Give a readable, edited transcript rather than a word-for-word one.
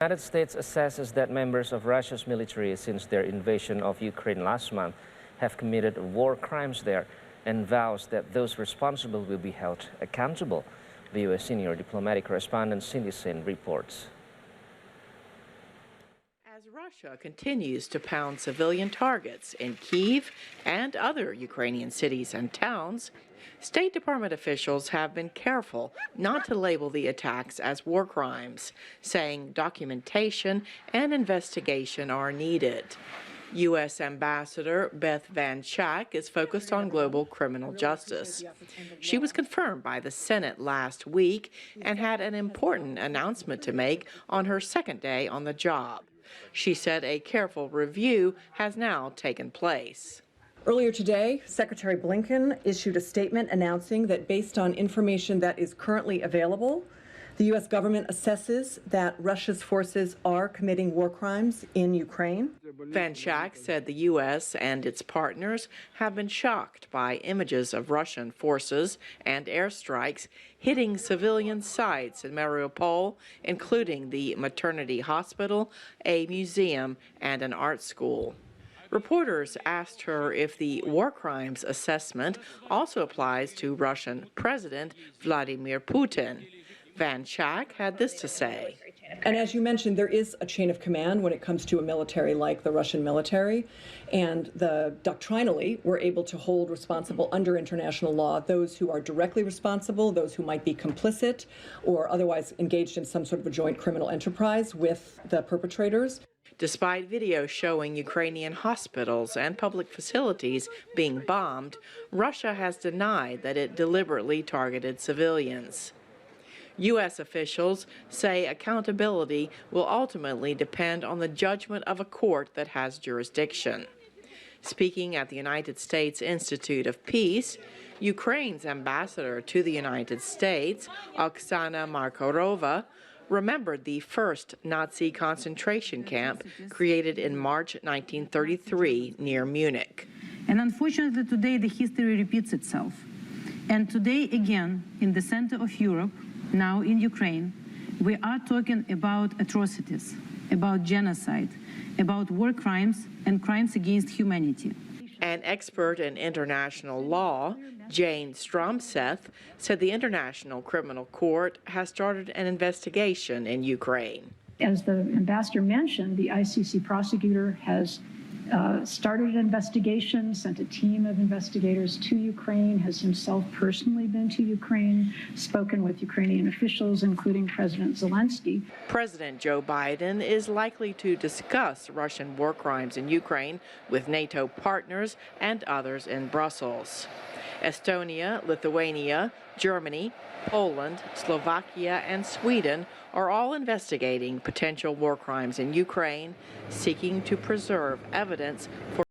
The United States assesses that members of Russia's military, since their invasion of Ukraine last month, have committed war crimes there and vows that those responsible will be held accountable. VOA senior diplomatic correspondent Cindy Sin reports. As Russia continues to pound civilian targets in Kyiv and other Ukrainian cities and towns, State Department officials have been careful not to label the attacks as war crimes, saying documentation and investigation are needed. U.S. Ambassador Beth Van Schaak is focused on global criminal justice. She was confirmed by the Senate last week and had an important announcement to make on her second day on the job. She said a careful review has now taken place. Earlier today, Secretary Blinken issued a statement announcing that based on information that is currently available, the U.S. government assesses that Russia's forces are committing war crimes in Ukraine. Van Schaak said the U.S. and its partners have been shocked by images of Russian forces and airstrikes hitting civilian sites in Mariupol, including the maternity hospital, a museum, and an art school. Reporters asked her if the war crimes assessment also applies to Russian President Vladimir Putin. Van Schaak had this to say. And as you mentioned, there is a chain of command when it comes to a military like the Russian military, and doctrinally, we're able to hold responsible under international law those who are directly responsible, those who might be complicit, or otherwise engaged in some sort of a joint criminal enterprise with the perpetrators. Despite videos showing Ukrainian hospitals and public facilities being bombed, Russia has denied that it deliberately targeted civilians. U.S. officials say accountability will ultimately depend on the judgment of a court that has jurisdiction. Speaking at the United States Institute of Peace, Ukraine's ambassador to the United States, Oksana Markarova, remembered the first Nazi concentration camp created in March 1933 near Munich. And unfortunately today the history repeats itself. And today again, in the center of Europe, now in Ukraine, we are talking about atrocities, about genocide, about war crimes and crimes against humanity. An expert in international law, Jane Stromseth, said the International Criminal Court has started an investigation in Ukraine. As the ambassador mentioned, the ICC prosecutor has started an investigation, sent a team of investigators to Ukraine, has himself personally been to Ukraine, spoken with Ukrainian officials, including President Zelensky. President Joe Biden is likely to discuss Russian war crimes in Ukraine with NATO partners and others in Brussels. Estonia, Lithuania, Germany, Poland, Slovakia, and Sweden are all investigating potential war crimes in Ukraine, seeking to preserve evidence for